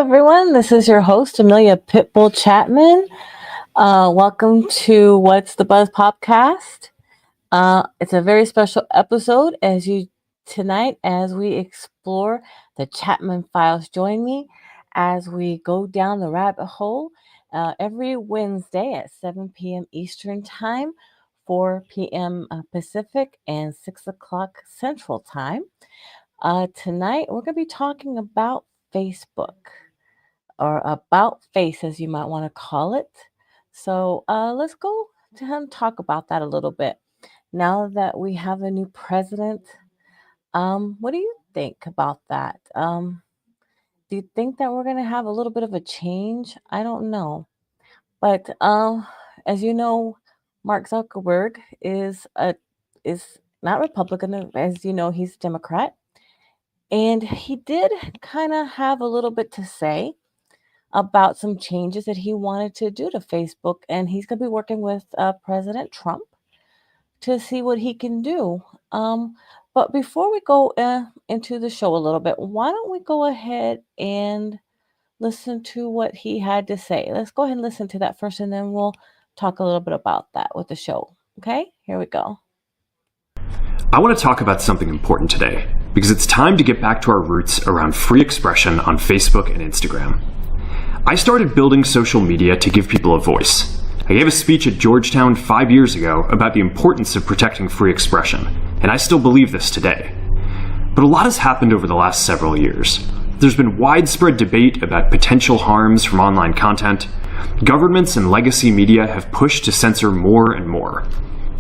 everyone. This is your host, Amelia Pitbull Chapman. Welcome to What's the Buzz podcast. It's a very special episode tonight as we explore the Chapman Files. Join me as we go down the rabbit hole every Wednesday at 7 p.m. Eastern Time, 4 p.m. Pacific, and 6 o'clock Central Time. Tonight, we're going to be talking about Facebook, or about face, as you might want to call it. So let's go to talk about that a little bit. Now that we have a new president, what do you think about that? Do you think that we're going to have a little bit of a change? I don't know. But as you know, Mark Zuckerberg is not Republican. As you know, he's Democrat. And he did kind of have a little bit to say about some changes that he wanted to do to Facebook. And he's going to be working with President Trump to see what he can do. But before we go into the show a little bit, why don't we go ahead and listen to what he had to say? Let's go ahead and listen to that first, and then we'll talk a little bit about that with the show. Okay, here we go. I want to talk about something important today, because it's time to get back to our roots around free expression on Facebook and Instagram. I started building social media to give people a voice. I gave a speech at Georgetown 5 years ago about the importance of protecting free expression, and I still believe this today. But a lot has happened over the last several years. There's been widespread debate about potential harms from online content. Governments and legacy media have pushed to censor more and more.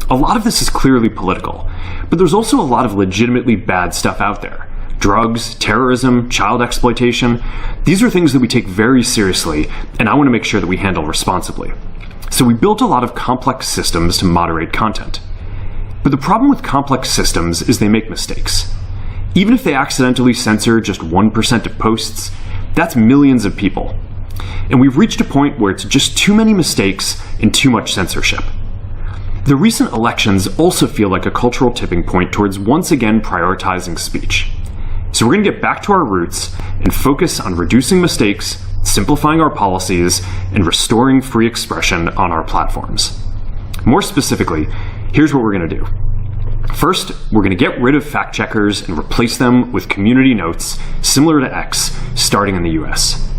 A lot of this is clearly political, but there's also a lot of legitimately bad stuff out there. Drugs, terrorism, child exploitation. These are things that we take very seriously, and I want to make sure that we handle responsibly. So we built a lot of complex systems to moderate content. But the problem with complex systems is they make mistakes. Even if they accidentally censor just 1% of posts, that's millions of people. And we've reached a point where it's just too many mistakes and too much censorship. The recent elections also feel like a cultural tipping point towards once again prioritizing speech. So we're going to get back to our roots and focus on reducing mistakes, simplifying our policies, and restoring free expression on our platforms. More specifically, here's what we're going to do. First, we're going to get rid of fact checkers and replace them with community notes similar to X, starting in the US.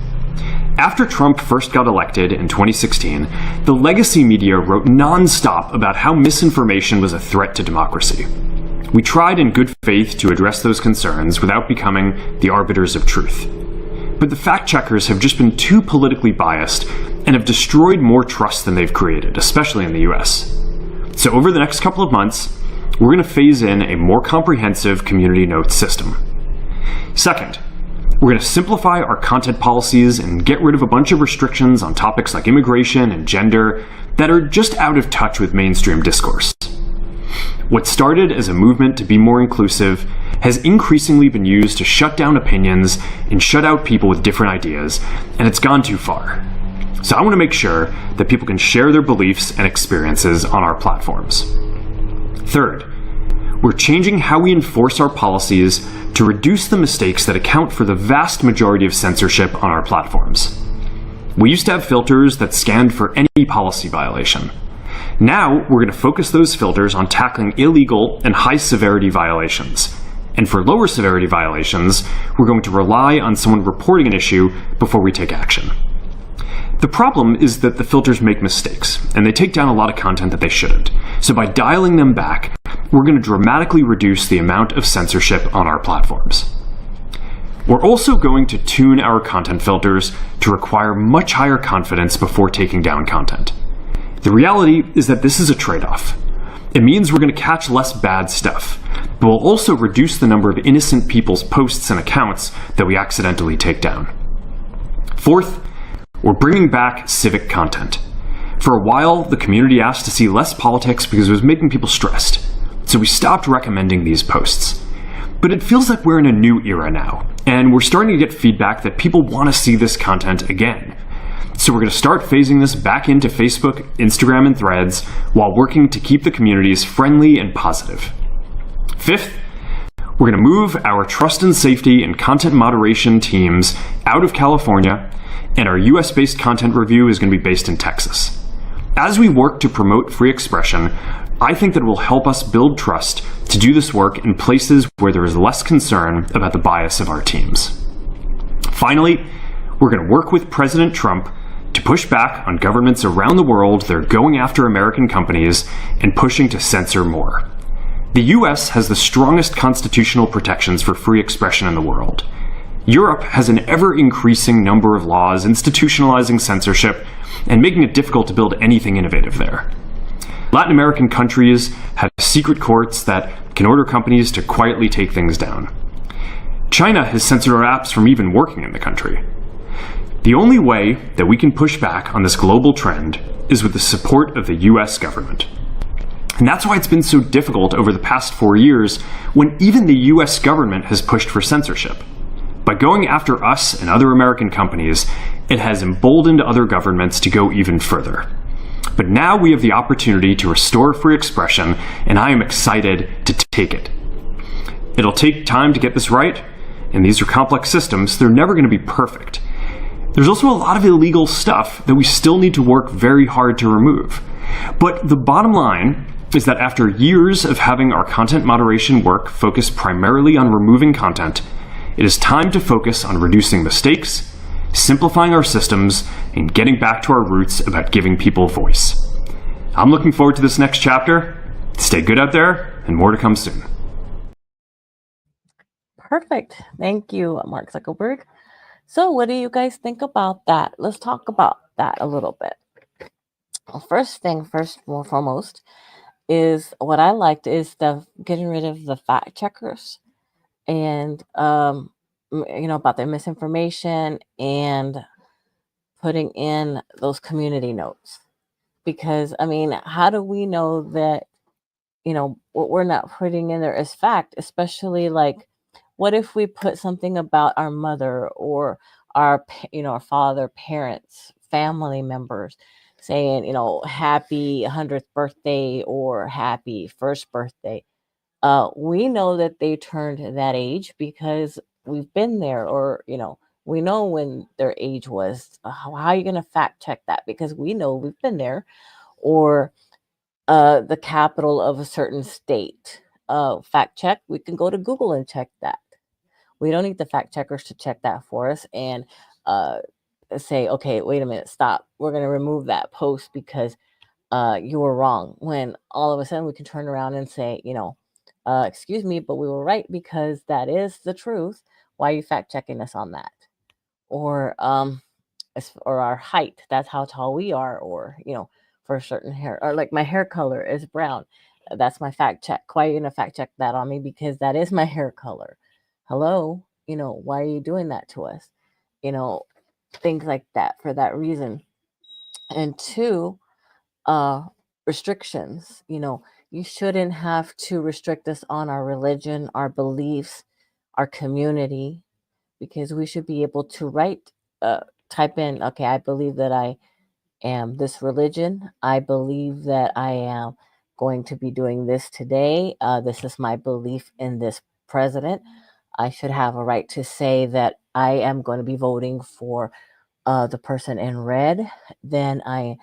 After Trump first got elected in 2016, the legacy media wrote nonstop about how misinformation was a threat to democracy. We tried in good faith to address those concerns without becoming the arbiters of truth. But the fact checkers have just been too politically biased and have destroyed more trust than they've created, especially in the US. So over the next couple of months, we're going to phase in a more comprehensive community notes system. Second, we're going to simplify our content policies and get rid of a bunch of restrictions on topics like immigration and gender that are just out of touch with mainstream discourse. What started as a movement to be more inclusive has increasingly been used to shut down opinions and shut out people with different ideas, and it's gone too far. So I want to make sure that people can share their beliefs and experiences on our platforms. Third, we're changing how we enforce our policies to reduce the mistakes that account for the vast majority of censorship on our platforms. We used to have filters that scanned for any policy violation. Now, we're going to focus those filters on tackling illegal and high-severity violations. And for lower severity violations, we're going to rely on someone reporting an issue before we take action. The problem is that the filters make mistakes, and they take down a lot of content that they shouldn't. So by dialing them back, we're going to dramatically reduce the amount of censorship on our platforms. We're also going to tune our content filters to require much higher confidence before taking down content. The reality is that this is a trade-off. It means we're going to catch less bad stuff, but we'll also reduce the number of innocent people's posts and accounts that we accidentally take down. Fourth, we're bringing back civic content. For a while, the community asked to see less politics because it was making people stressed, so we stopped recommending these posts. But it feels like we're in a new era now, and we're starting to get feedback that people want to see this content again. So we're going to start phasing this back into Facebook, Instagram, and Threads while working to keep the communities friendly and positive. Fifth, We're going to move our trust and safety and content moderation teams out of California, and our US-based content review is going to be based in Texas. As we work to promote free expression, I think that it will help us build trust to do this work in places where there is less concern about the bias of our teams. Finally, we're going to work with President Trump to push back on governments around the world that are going after American companies and pushing to censor more. The US has the strongest constitutional protections for free expression in the world. Europe has an ever-increasing number of laws institutionalizing censorship and making it difficult to build anything innovative there. Latin American countries have secret courts that can order companies to quietly take things down. China has censored our apps from even working in the country. The only way that we can push back on this global trend is with the support of the US government. And that's why it's been so difficult over the past 4 years when even the US government has pushed for censorship. By going after us and other American companies, it has emboldened other governments to go even further. But now we have the opportunity to restore free expression, and I am excited to take it. It'll take time to get this right, and these are complex systems, they're never going to be perfect. There's also a lot of illegal stuff that we still need to work very hard to remove. But the bottom line is that after years of having our content moderation work focus primarily on removing content, it is time to focus on reducing mistakes, simplifying our systems, and getting back to our roots about giving people voice. I'm looking forward to this next chapter. Stay good out there, and more to come soon. Perfect. Thank you, Mark Zuckerberg. So what do you guys think about that? Let's talk about that a little bit. Well, first and foremost, is what I liked is the getting rid of the fact checkers and about the misinformation and putting in those community notes. Because how do we know that what we're not putting in there is fact, especially like what if we put something about our mother or our our father, parents, family members saying, happy 100th birthday or happy first birthday. We know that they turned that age because we've been there, or, we know when their age was. How are you going to fact check that? Because we know we've been there. Or the capital of a certain state. Fact check, we can go to Google and check that. We don't need the fact checkers to check that for us and say, okay, wait a minute, stop. We're going to remove that post because you were wrong. When all of a sudden we can turn around and say, excuse me, but we were right because that is the truth. Why are you fact checking us on that? Or or our height, that's how tall we are, or for a certain hair, or like my hair color is brown. That's my fact check. Why are you gonna fact check that on me? Because that is my hair color. Hello, why are you doing that to us? Things like that for that reason. And two, restrictions. You shouldn't have to restrict us on our religion, our beliefs, our community, because we should be able to type in, okay, I believe that I am this religion. I believe that I am going to be doing this today. This is my belief in this president. I should have a right to say that I am going to be voting for the person in red. Then I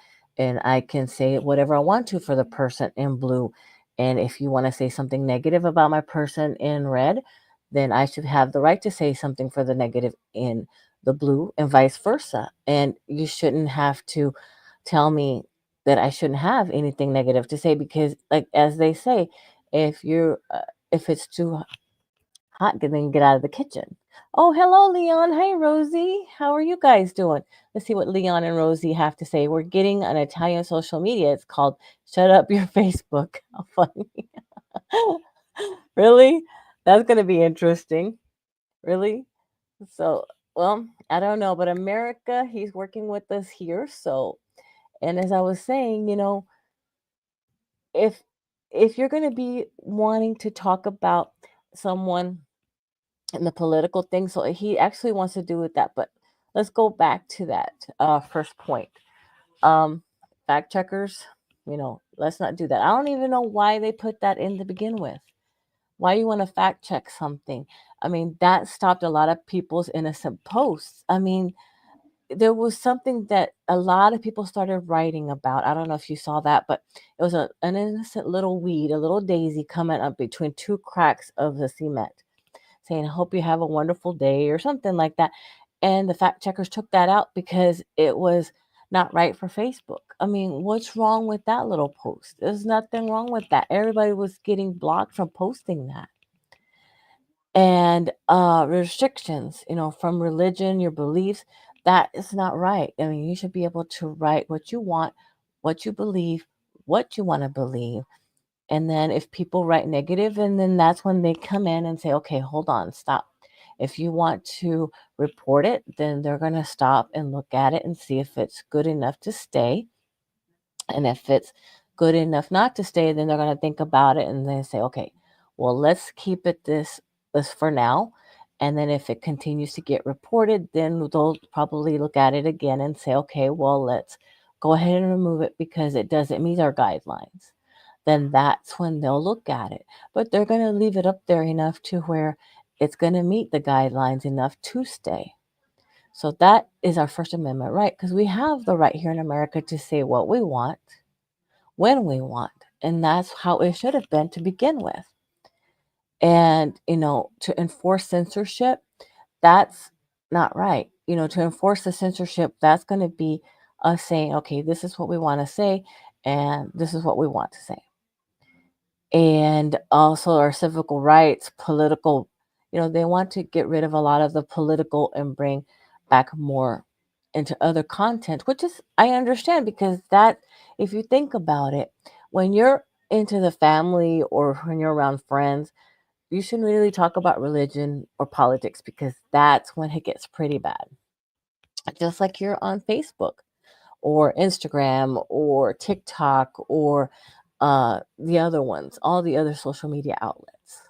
can say whatever I want to for the person in blue. And if you want to say something negative about my person in red, then I should have the right to say something for the negative in the blue, and vice versa. And you shouldn't have to tell me that I shouldn't have anything negative to say, because like as they say, if it's too hot, then get out of the kitchen. Oh, hello, Leon. Hey, Rosie. How are you guys doing? Let's see what Leon and Rosie have to say. We're getting an Italian social media. It's called Shut Up Your Facebook. How funny. Really? That's going to be interesting. Really? So, well, I don't know, but America, he's working with us here. So, and as I was saying, if you're going to be wanting to talk about someone in the political thing, so he actually wants to do with that. But let's go back to that first point. Fact checkers, let's not do that. I don't even know why they put that in to begin with. Why you want to fact check something? I mean, that stopped a lot of people's innocent posts. I mean, there was something that a lot of people started writing about. I don't know if you saw that, but it was an innocent little weed, a little daisy coming up between two cracks of the cement, saying, "I hope you have a wonderful day," or something like that. And the fact checkers took that out because it was not right for Facebook. I mean, what's wrong with that little post? There's nothing wrong with that. Everybody was getting blocked from posting that. And restrictions, from religion, your beliefs, that is not right. I mean, you should be able to write what you want, what you believe, what you want to believe. And then if people write negative, and then that's when they come in and say, okay, hold on, stop. If you want to report it, then they're going to stop and look at it and see if it's good enough to stay. And if it's good enough not to stay, then they're going to think about it and they say, okay, well, let's keep it this for now. And then if it continues to get reported, then they'll probably look at it again and say, okay, well, let's go ahead and remove it because it doesn't meet our guidelines. Then that's when they'll look at it. But they're going to leave it up there enough to where it's going to meet the guidelines enough to stay. So that is our First Amendment right, because we have the right here in America to say what we want when we want. And that's how it should have been to begin with. And, to enforce censorship, that's not right. To enforce the censorship, that's going to be us saying, okay, this is what we want to say, and this is what we want to say. And also our civil rights, political, they want to get rid of a lot of the political and bring back more into other content, which is, I understand, because that, if you think about it, when you're into the family or when you're around friends, you shouldn't really talk about religion or politics because that's when it gets pretty bad. Just like you're on Facebook or Instagram or TikTok or the other ones, all the other social media outlets.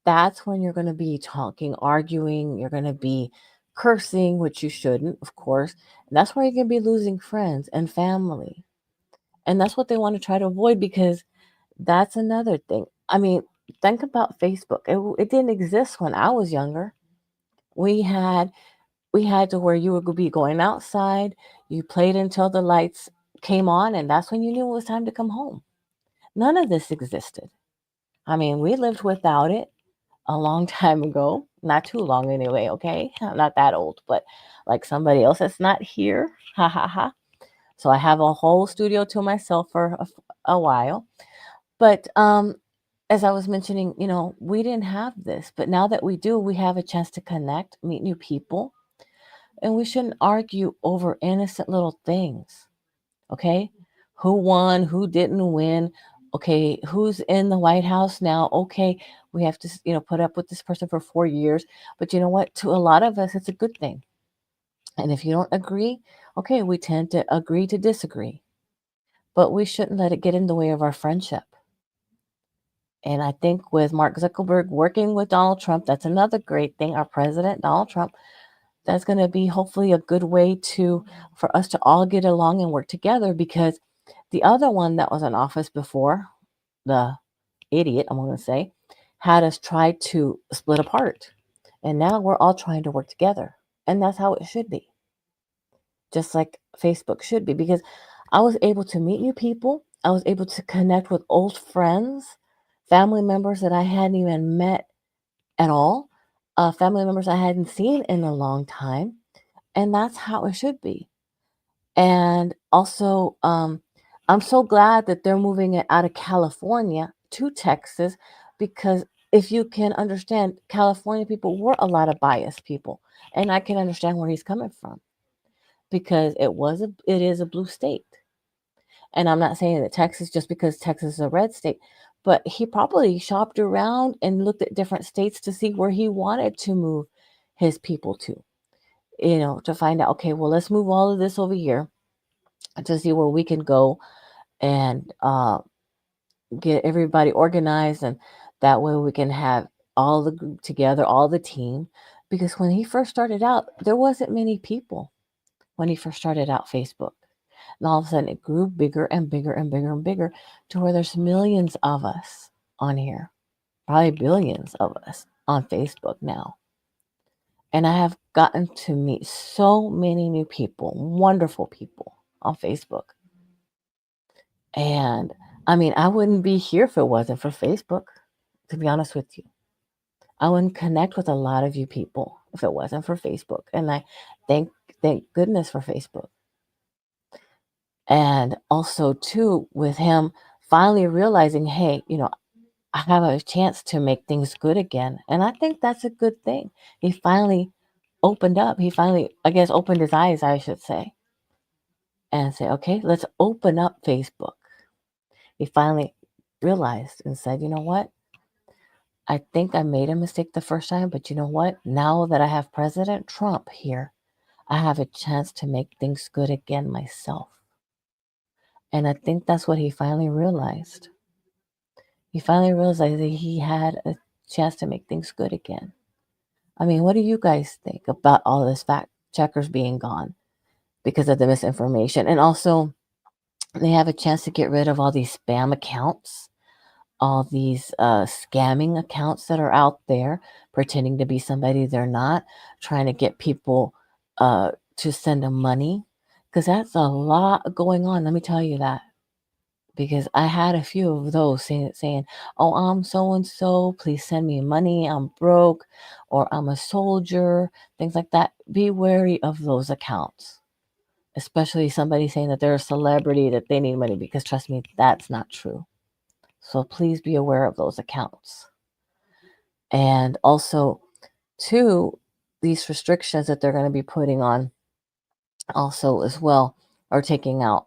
That's when you're going to be talking, arguing, you're going to be cursing, which you shouldn't, of course. And that's where you're going to be losing friends and family. And that's what they want to try to avoid because that's another thing. I mean, think about Facebook. It didn't exist when I was younger. We had we had to where you would be going outside, you played until the lights came on, and that's when you knew it was time to come home. None of this existed. I mean, we lived without it a long time ago. Not too long anyway, okay? I'm not that old, but like somebody else that's not here. Ha ha ha. So I have a whole studio to myself for a while. But as I was mentioning, we didn't have this, but now that we do, we have a chance to connect, meet new people, and we shouldn't argue over innocent little things. Okay? Who won? Who didn't win? Okay, who's in the White House now? Okay, we have to, put up with this person for 4 years. But you know what? To a lot of us, it's a good thing. And if you don't agree, okay, we tend to agree to disagree. But we shouldn't let it get in the way of our friendship. And I think with Mark Zuckerberg working with Donald Trump, that's another great thing. Our president, Donald Trump, that's going to be hopefully a good way for us to all get along and work together because the other one that was in office before, the idiot, I'm going to say, had us try to split apart. And now we're all trying to work together. And that's how it should be. Just like Facebook should be. Because I was able to meet new people. I was able to connect with old friends, family members that I hadn't even met at all, family members I hadn't seen in a long time. And that's how it should be. And also, I'm so glad that they're moving it out of California to Texas because if you can understand, California people were a lot of biased people, and I can understand where he's coming from because it is a blue state. And I'm not saying that Texas just because Texas is a red state, but he probably shopped around and looked at different states to see where he wanted to move his people to, to find out, okay, well, let's move all of this over here to see where we can go and get everybody organized, and that way we can have all the group together, all the team. Because when he first started out, there wasn't many people when he first started out Facebook. And all of a sudden it grew bigger and bigger and bigger and bigger to where there's millions of us on here. probably billions of us on Facebook now. And I have gotten to meet so many new people, wonderful people on Facebook. And I mean, I wouldn't be here if it wasn't for Facebook, to be honest with you. I wouldn't connect with a lot of you people if it wasn't for Facebook. And I thank goodness for Facebook. And also too, with him finally realizing, hey, I have a chance to make things good again. And I think that's a good thing. He finally opened up. He finally, I guess, opened his eyes, I should say, and say, okay, let's open up Facebook. He finally realized and said, you know what? I think I made a mistake the first time, but you know what? Now that I have President Trump here, I have a chance to make things good again myself. And I think that's what he finally realized. He finally realized that he had a chance to make things good again. I mean, what do you guys think about all this fact checkers being gone because of the misinformation? And also, they have a chance to get rid of all these spam accounts, all these scamming accounts that are out there, pretending to be somebody they're not, trying to get people to send them money. Because that's a lot going on. Let me tell you that. Because I had a few of those saying, oh, I'm so and so, please send me money, I'm broke, or I'm a soldier, things like that. Be wary of those accounts, especially somebody saying that they're a celebrity, that they need money, because trust me, that's not true. So please be aware of those accounts. And also, too, these restrictions that they're going to be putting on also as well, or taking out.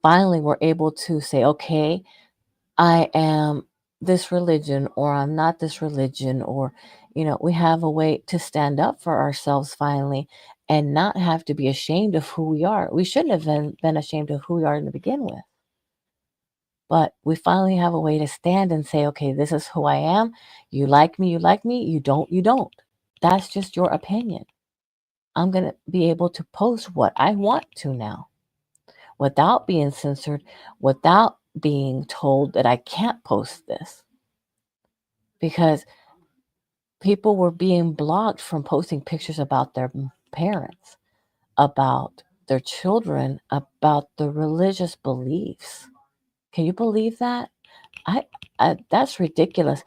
Finally, we're able to say, okay, I am this religion, or I'm not this religion, or, we have a way to stand up for ourselves finally and not have to be ashamed of who we are. We shouldn't have been ashamed of who we are to begin with. But we finally have a way to stand and say, okay, this is who I am. You like me, you like me. You don't, you don't. That's just your opinion. I'm going to be able to post what I want to now without being censored, without being told that I can't post this. Because people were being blocked from posting pictures about their parents, about their children, about the religious beliefs. Can you believe that? I that's ridiculous.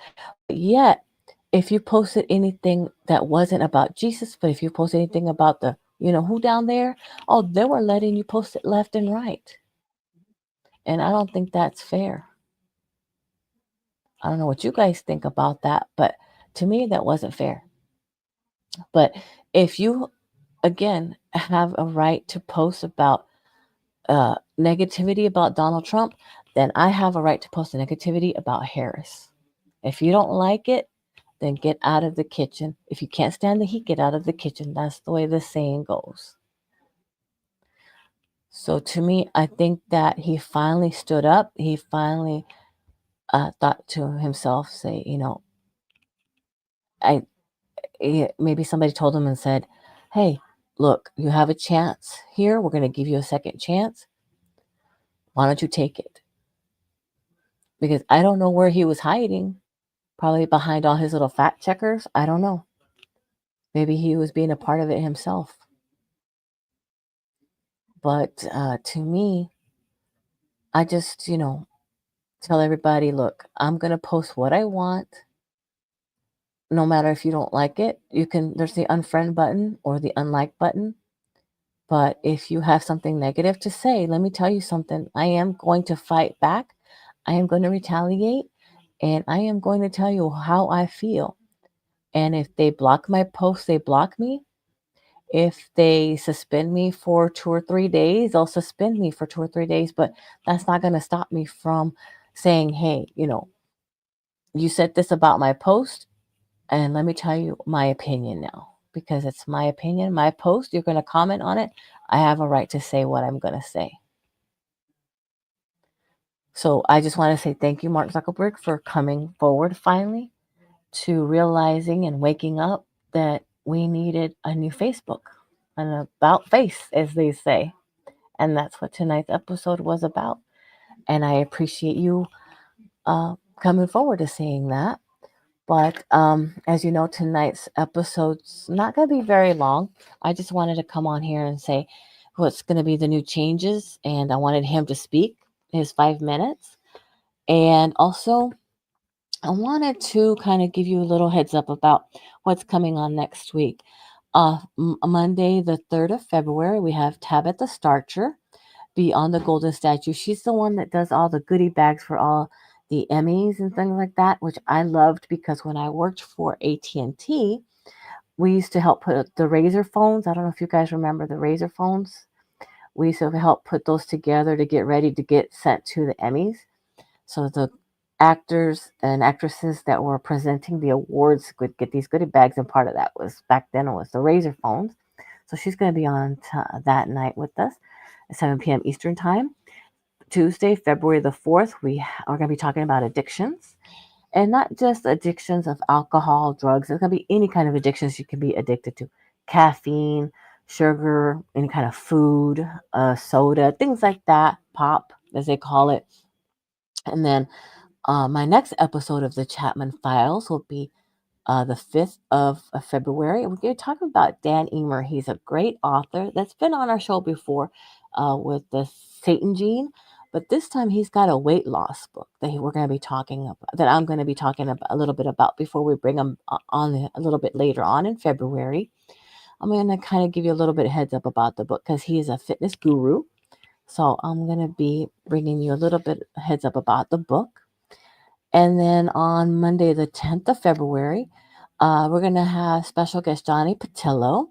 But yet, if you posted anything that wasn't about Jesus, but if you posted anything about the, who down there, oh, they were letting you post it left and right. And I don't think that's fair. I don't know what you guys think about that, but to me, that wasn't fair. But if you, again, have a right to post about negativity about Donald Trump, then I have a right to post negativity about Harris. If you don't like it, then get out of the kitchen. If you can't stand the heat, get out of the kitchen. That's the way the saying goes. So to me, I think that he finally stood up. He finally thought to himself, say, maybe somebody told him and said, hey, look, you have a chance here. We're going to give you a second chance. Why don't you take it? Because I don't know where he was hiding. Probably behind all his little fact checkers. I don't know. Maybe he was being a part of it himself. But to me, I just, tell everybody, look, I'm going to post what I want. No matter if you don't like it, there's the unfriend button or the unlike button. But if you have something negative to say, let me tell you something. I am going to fight back. I am going to retaliate. And I am going to tell you how I feel. And if they block my post, they block me. If they suspend me for 2 or 3 days, they'll suspend me for 2 or 3 days. But that's not going to stop me from saying, hey, you said this about my post. And let me tell you my opinion now. Because it's my opinion, my post. You're going to comment on it. I have a right to say what I'm going to say. So I just want to say thank you, Mark Zuckerberg, for coming forward finally to realizing and waking up that we needed a new Facebook, an about face, as they say. And that's what tonight's episode was about. And I appreciate you coming forward to saying that. But as you know, tonight's episode's not going to be very long. I just wanted to come on here and say what's going to be the new changes, and I wanted him to speak his 5 minutes. And also, I wanted to kind of give you a little heads up about what's coming on next week. Monday, the 3rd of February, we have Tabitha Starcher Beyond the Golden Statue. She's the one that does all the goodie bags for all the Emmys and things like that, which I loved because when I worked for AT&T, we used to help put the Razor phones. I don't know if you guys remember the Razor phones. We used to help put those together to get ready to get sent to the Emmys. So the actors and actresses that were presenting the awards would get these goodie bags, and part of that was back then it was the Razor phones. So she's going to be on that night with us at 7 p.m. Eastern Time. Tuesday, February the 4th, we are going to be talking about addictions. And not just addictions of alcohol, drugs. It's going to be any kind of addictions you can be addicted to. Caffeine, sugar, any kind of food, soda, things like that. Pop, as they call it. And then my next episode of the Chapman Files will be the 5th of February. We're going to talk about Dan Emer. He's a great author that's been on our show before with the Satan Gene. But this time he's got a weight loss book that we're going to be talking about, that I'm going to be talking about a little bit about before we bring him on a little bit later on in February. I'm going to kind of give you a little bit of heads up about the book because he is a fitness guru. So I'm going to be bringing you a little bit heads up about the book. And then on Monday, the 10th of February, we're going to have special guest Johnny Patillo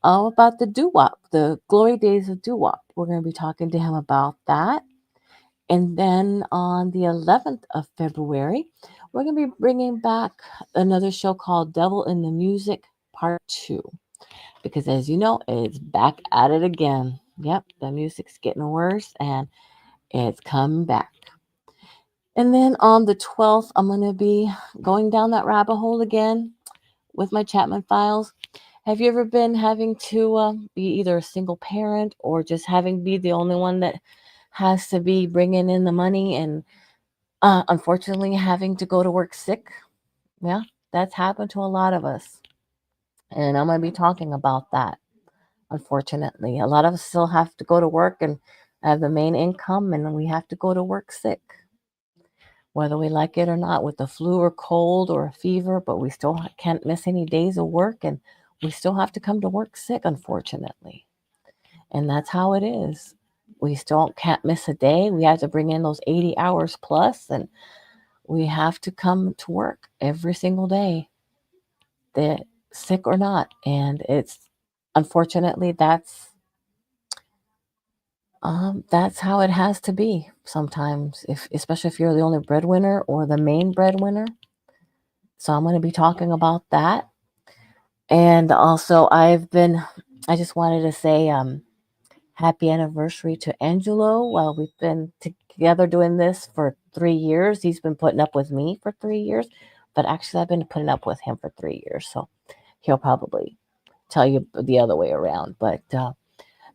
about the doo-wop, the glory days of doo-wop. We're going to be talking to him about that. And then on the 11th of February, we're going to be bringing back another show called Devil in the Music Part 2. Because as you know, it's back at it again. Yep, the music's getting worse and it's coming back. And then on the 12th, I'm going to be going down that rabbit hole again with my Chapman Files. Have you ever been having to be either a single parent or just having be the only one that has to be bringing in the money and unfortunately having to go to work sick? Yeah, that's happened to a lot of us. And I'm going to be talking about that, unfortunately. A lot of us still have to go to work and have the main income, and we have to go to work sick, whether we like it or not, with the flu or cold or a fever, but we still can't miss any days of work, and we still have to come to work sick, unfortunately. And that's how it is. We still can't miss a day. We have to bring in those 80 hours plus, and we have to come to work every single day, sick or not. And it's unfortunately that's how it has to be sometimes, especially if you're the only breadwinner or the main breadwinner. So I'm going to be talking about that. And also I just wanted to say happy anniversary to Angelo. Well, we've been together doing this for 3 years. He's been putting up with me for 3 years, but actually I've been putting up with him for 3 years. So he'll probably tell you the other way around. But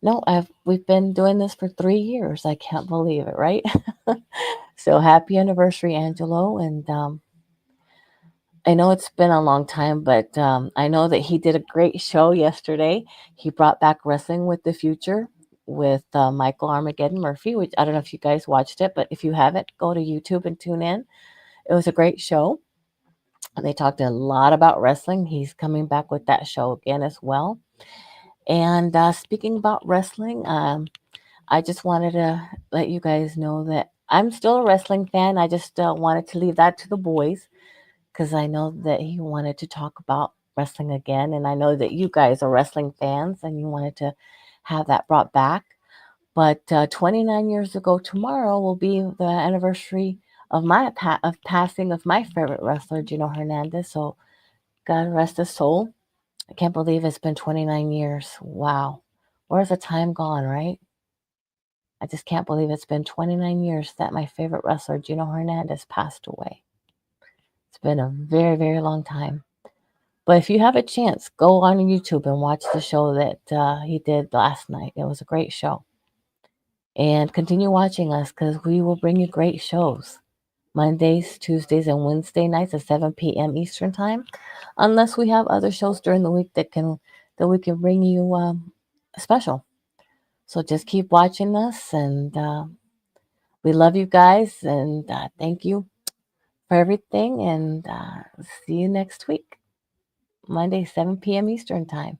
no, we've been doing this for 3 years. I can't believe it, right? So happy anniversary, Angelo. And I know it's been a long time, but I know that he did a great show yesterday. He brought back Wrestling with the Future with Michael Armageddon Murphy, which I don't know if you guys watched it, but if you haven't, go to YouTube and tune in. It was a great show. And they talked a lot about wrestling. He's coming back with that show again as well. And speaking about wrestling, I just wanted to let you guys know that I'm still a wrestling fan. I just wanted to leave that to the boys because I know that he wanted to talk about wrestling again. And I know that you guys are wrestling fans and you wanted to have that brought back. But 29 years ago tomorrow will be the anniversary of my passing of my favorite wrestler, Gino Hernandez. So God rest his soul. I can't believe it's been 29 years. Wow. Where's the time gone, right? I just can't believe it's been 29 years that my favorite wrestler, Gino Hernandez, passed away. It's been a very, very long time. But if you have a chance, go on YouTube and watch the show that he did last night. It was a great show. And continue watching us because we will bring you great shows. Mondays, Tuesdays, and Wednesday nights at 7 p.m. Eastern Time, unless we have other shows during the week that we can bring you special. So just keep watching us, and we love you guys, and thank you for everything, and see you next week, Monday, 7 p.m. Eastern Time.